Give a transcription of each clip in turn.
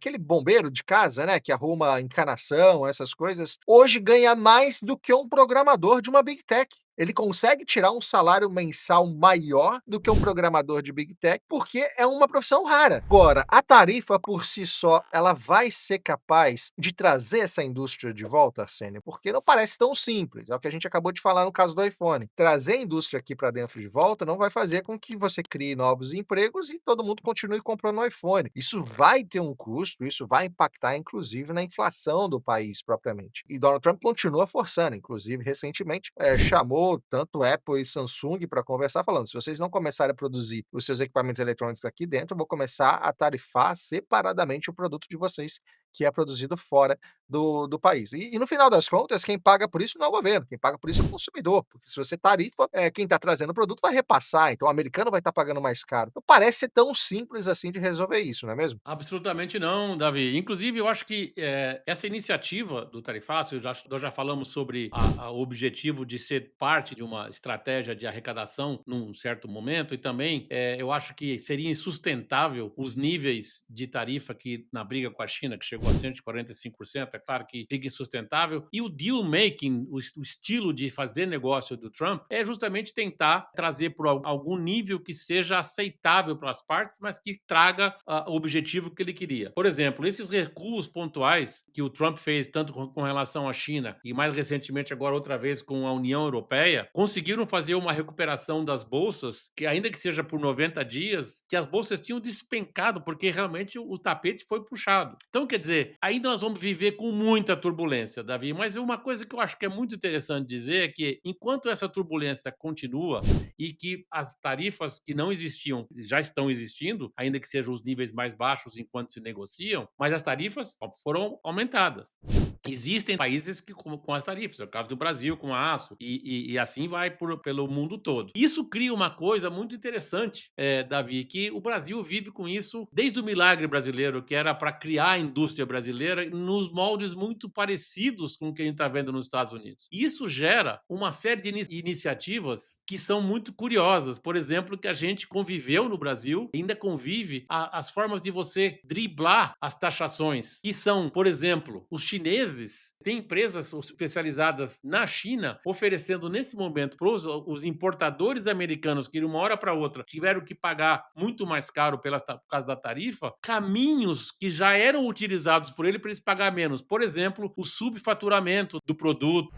aquele bombeiro de casa, né, que arruma encanação, essas coisas, hoje ganha mais do que um programador de uma Big Tech. Ele consegue tirar um salário mensal maior do que um programador de Big Tech, porque é uma profissão rara. Agora, a tarifa por si só, ela vai ser capaz de trazer essa indústria de volta, Arsênio? Porque não parece tão simples. É o que a gente acabou de falar no caso do iPhone. Trazer a indústria aqui para dentro de volta não vai fazer com que você crie novos empregos e todo mundo continue comprando iPhone. Isso vai ter um custo, isso vai impactar, inclusive, na inflação do país propriamente. E Donald Trump continua forçando, inclusive, recentemente, chamou tanto Apple e Samsung para conversar, falando: se vocês não começarem a produzir os seus equipamentos eletrônicos aqui dentro, eu vou começar a tarifar separadamente o produto de vocês que é produzido fora do país. E no final das contas, quem paga por isso não é o governo, quem paga por isso é o consumidor, porque se você tarifa, quem está trazendo o produto vai repassar, então o americano vai estar pagando mais caro. Não parece ser tão simples assim de resolver isso, não é mesmo? Absolutamente não, Davi. Inclusive, eu acho que essa iniciativa do tarifácio, nós já falamos sobre o objetivo de ser parte de uma estratégia de arrecadação num certo momento, e também eu acho que seria insustentável os níveis de tarifa que na briga com a China, que chegou a 145%, é claro que fica insustentável. E o deal making, o estilo de fazer negócio do Trump, é justamente tentar trazer por algum nível que seja aceitável para as partes, mas que traga o objetivo que ele queria. Por exemplo, esses recuos pontuais que o Trump fez, tanto com relação à China e mais recentemente agora outra vez com a União Europeia, conseguiram fazer uma recuperação das bolsas, que ainda que seja por 90 dias, que as bolsas tinham despencado, porque realmente o tapete foi puxado. Então, quer dizer, ainda nós vamos viver com muita turbulência, Davi, mas uma coisa que eu acho que é muito interessante dizer é que enquanto essa turbulência continua e que as tarifas que não existiam já estão existindo, ainda que sejam os níveis mais baixos enquanto se negociam, mas as tarifas foram aumentadas. Existem países que com as tarifas, é o caso do Brasil com a aço, e assim vai pelo mundo todo. Isso cria uma coisa muito interessante, Davi, que o Brasil vive com isso desde o milagre brasileiro, que era para criar a indústria brasileira nos moldes muito parecidos com o que a gente está vendo nos Estados Unidos. Isso gera uma série de iniciativas que são muito curiosas. Por exemplo, que a gente conviveu no Brasil, ainda convive as formas de você driblar as taxações, que são, por exemplo, os chineses têm empresas especializadas na China oferecendo nesse momento para os importadores americanos que de uma hora para outra tiveram que pagar muito mais caro por causa da tarifa, caminhos que já eram utilizados por ele para eles pagar menos. Por exemplo, o subfaturamento do produto,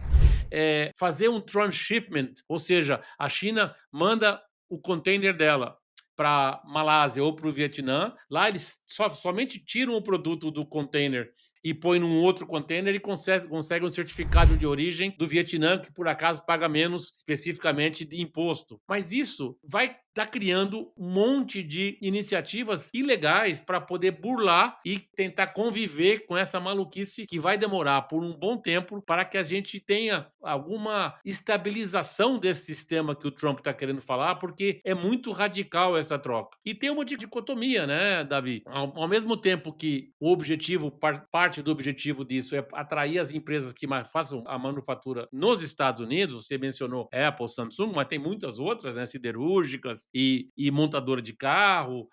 fazer um transshipment, ou seja, a China manda o container dela para Malásia ou para o Vietnã, lá eles somente tiram o produto do container e põe num outro container e consegue um certificado de origem do Vietnã, que por acaso paga menos especificamente de imposto. Mas isso vai estar criando um monte de iniciativas ilegais para poder burlar e tentar conviver com essa maluquice que vai demorar por um bom tempo para que a gente tenha alguma estabilização desse sistema que o Trump está querendo falar, porque é muito radical essa troca. E tem uma dicotomia, né, Davi? Ao mesmo tempo que o objetivo, parte do objetivo disso é atrair as empresas que façam a manufatura nos Estados Unidos, você mencionou Apple, Samsung, mas tem muitas outras, né, siderúrgicas e montadora de carro,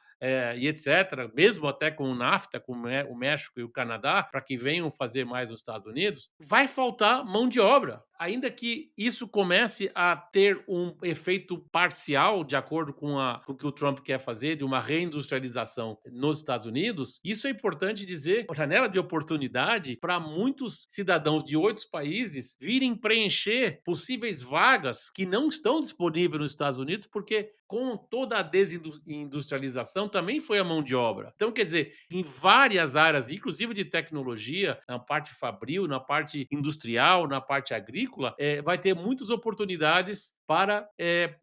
e etc., mesmo até com o NAFTA, com o México e o Canadá, para que venham fazer mais nos Estados Unidos, vai faltar mão de obra. Ainda que isso comece a ter um efeito parcial, de acordo com o que o Trump quer fazer, de uma reindustrialização nos Estados Unidos, isso é importante dizer, uma janela de oportunidade para muitos cidadãos de outros países virem preencher possíveis vagas que não estão disponíveis nos Estados Unidos, porque com toda a desindustrialização também foi a mão de obra. Então, quer dizer, em várias áreas, inclusive de tecnologia, na parte fabril, na parte industrial, na parte agrícola, vai ter muitas oportunidades para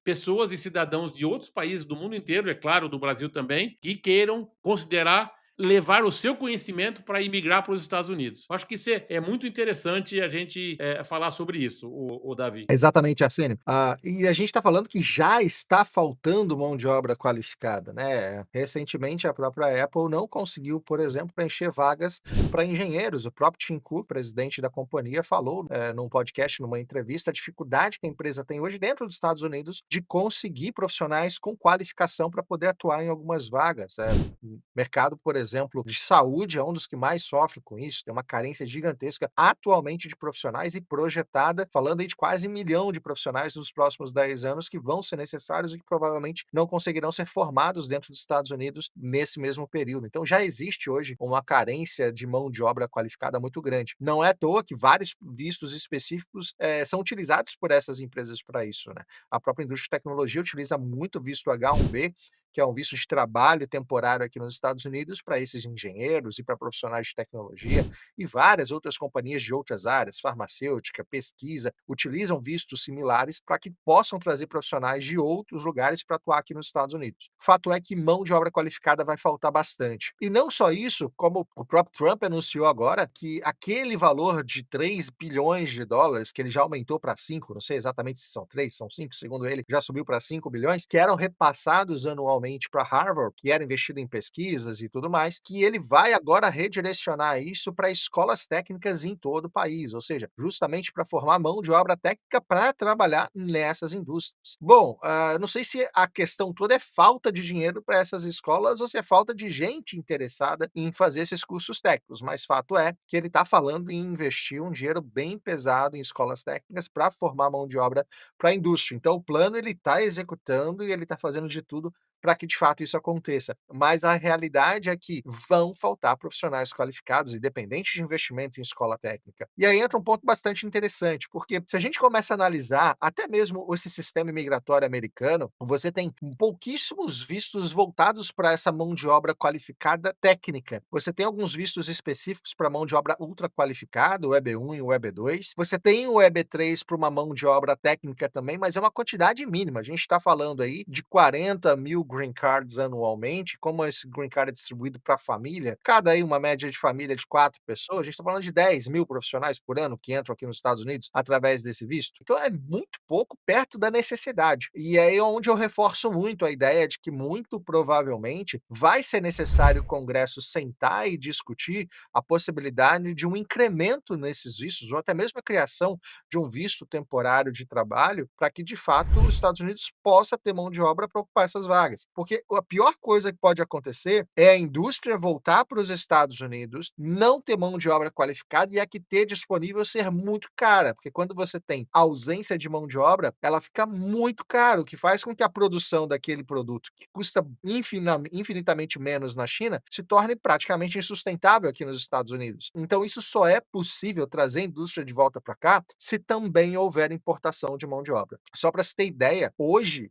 pessoas e cidadãos de outros países do mundo inteiro, é claro, do Brasil também, que queiram considerar levar o seu conhecimento para imigrar para os Estados Unidos. Acho que isso é muito interessante a gente falar sobre isso, o Davi. Exatamente, Arsênio. E a gente está falando que já está faltando mão de obra qualificada, né? Recentemente, a própria Apple não conseguiu, por exemplo, preencher vagas para engenheiros. O próprio Tim Cook, presidente da companhia, falou num podcast, numa entrevista, a dificuldade que a empresa tem hoje dentro dos Estados Unidos de conseguir profissionais com qualificação para poder atuar em algumas vagas. Mercado, por exemplo, de saúde é um dos que mais sofre com isso, tem uma carência gigantesca atualmente de profissionais e projetada, falando aí de quase 1 milhão de profissionais nos próximos 10 anos que vão ser necessários e que provavelmente não conseguirão ser formados dentro dos Estados Unidos nesse mesmo período. Então já existe hoje uma carência de mão de obra qualificada muito grande. Não é à toa que vários vistos específicos são utilizados por essas empresas para isso, né? A própria indústria de tecnologia utiliza muito o visto H-1B, que é um visto de trabalho temporário aqui nos Estados Unidos para esses engenheiros e para profissionais de tecnologia, e várias outras companhias de outras áreas, farmacêutica, pesquisa, utilizam vistos similares para que possam trazer profissionais de outros lugares para atuar aqui nos Estados Unidos. Fato é que mão de obra qualificada vai faltar bastante. E não só isso, como o próprio Trump anunciou agora que aquele valor de 3 bilhões de dólares, que ele já aumentou para 5, não sei exatamente se são 3, são 5, segundo ele, já subiu para 5 bilhões, que eram repassados anualmente para Harvard, que era investido em pesquisas e tudo mais, que ele vai agora redirecionar isso para escolas técnicas em todo o país, ou seja, justamente para formar mão de obra técnica para trabalhar nessas indústrias. Bom, não sei se a questão toda é falta de dinheiro para essas escolas ou se é falta de gente interessada em fazer esses cursos técnicos, mas fato é que ele está falando em investir um dinheiro bem pesado em escolas técnicas para formar mão de obra para a indústria. Então, o plano ele está executando e ele está fazendo de tudo para que de fato isso aconteça. Mas a realidade é que vão faltar profissionais qualificados, independente de investimento em escola técnica. E aí entra um ponto bastante interessante, porque se a gente começa a analisar até mesmo esse sistema imigratório americano, você tem pouquíssimos vistos voltados para essa mão de obra qualificada técnica. Você tem alguns vistos específicos para mão de obra ultra qualificada, o EB1 e o EB2. Você tem o EB3 para uma mão de obra técnica também, mas é uma quantidade mínima. A gente está falando aí de 40 mil green cards anualmente. Como esse green card é distribuído para a família, cada aí uma média de família de 4 pessoas, a gente está falando de 10 mil profissionais por ano que entram aqui nos Estados Unidos através desse visto. Então é muito pouco perto da necessidade. E é aí onde eu reforço muito a ideia de que muito provavelmente vai ser necessário o Congresso sentar e discutir a possibilidade de um incremento nesses vistos, ou até mesmo a criação de um visto temporário de trabalho, para que de fato os Estados Unidos possa ter mão de obra para ocupar essas vagas. Porque a pior coisa que pode acontecer é a indústria voltar para os Estados Unidos, não ter mão de obra qualificada e a que ter disponível ser muito cara, porque quando você tem ausência de mão de obra, ela fica muito cara, o que faz com que a produção daquele produto, que custa infinitamente menos na China, se torne praticamente insustentável aqui nos Estados Unidos. Então isso só é possível trazer a indústria de volta para cá se também houver importação de mão de obra. Só para se ter ideia, hoje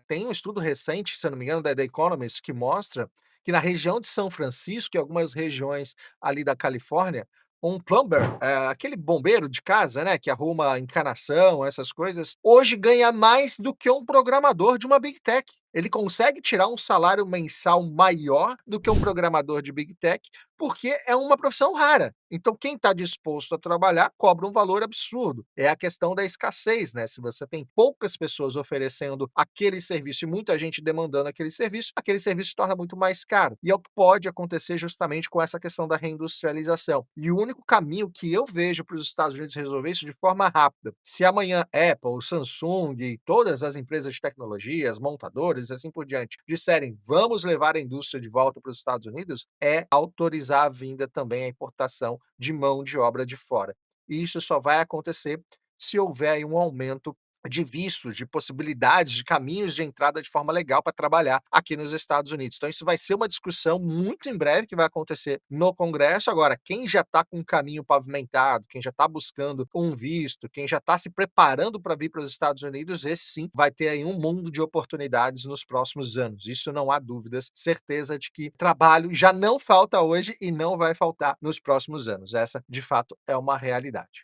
tem um estudo recente, se eu não me engano, da The Economist, que mostra que na região de São Francisco e algumas regiões ali da Califórnia, um plumber, aquele bombeiro de casa, né, que arruma encanação, essas coisas, hoje ganha mais do que um programador de uma Big Tech. Ele consegue tirar um salário mensal maior do que um programador de Big Tech, porque é uma profissão rara. Então, quem está disposto a trabalhar cobra um valor absurdo. É a questão da escassez, né? Se você tem poucas pessoas oferecendo aquele serviço e muita gente demandando aquele serviço se torna muito mais caro. E é o que pode acontecer justamente com essa questão da reindustrialização. E o único caminho que eu vejo para os Estados Unidos resolver isso de forma rápida, se amanhã Apple, Samsung e todas as empresas de tecnologia, as montadoras e assim por diante, disserem vamos levar a indústria de volta para os Estados Unidos, é autorizar a vinda também, a importação de mão de obra de fora. E isso só vai acontecer se houver aí um aumento de vistos, de possibilidades, de caminhos de entrada de forma legal para trabalhar aqui nos Estados Unidos. Então isso vai ser uma discussão muito em breve que vai acontecer no Congresso. Agora, quem já está com um caminho pavimentado, quem já está buscando um visto, quem já está se preparando para vir para os Estados Unidos, esse sim vai ter aí um mundo de oportunidades nos próximos anos. Isso não há dúvidas, certeza de que trabalho já não falta hoje e não vai faltar nos próximos anos. Essa, de fato, é uma realidade.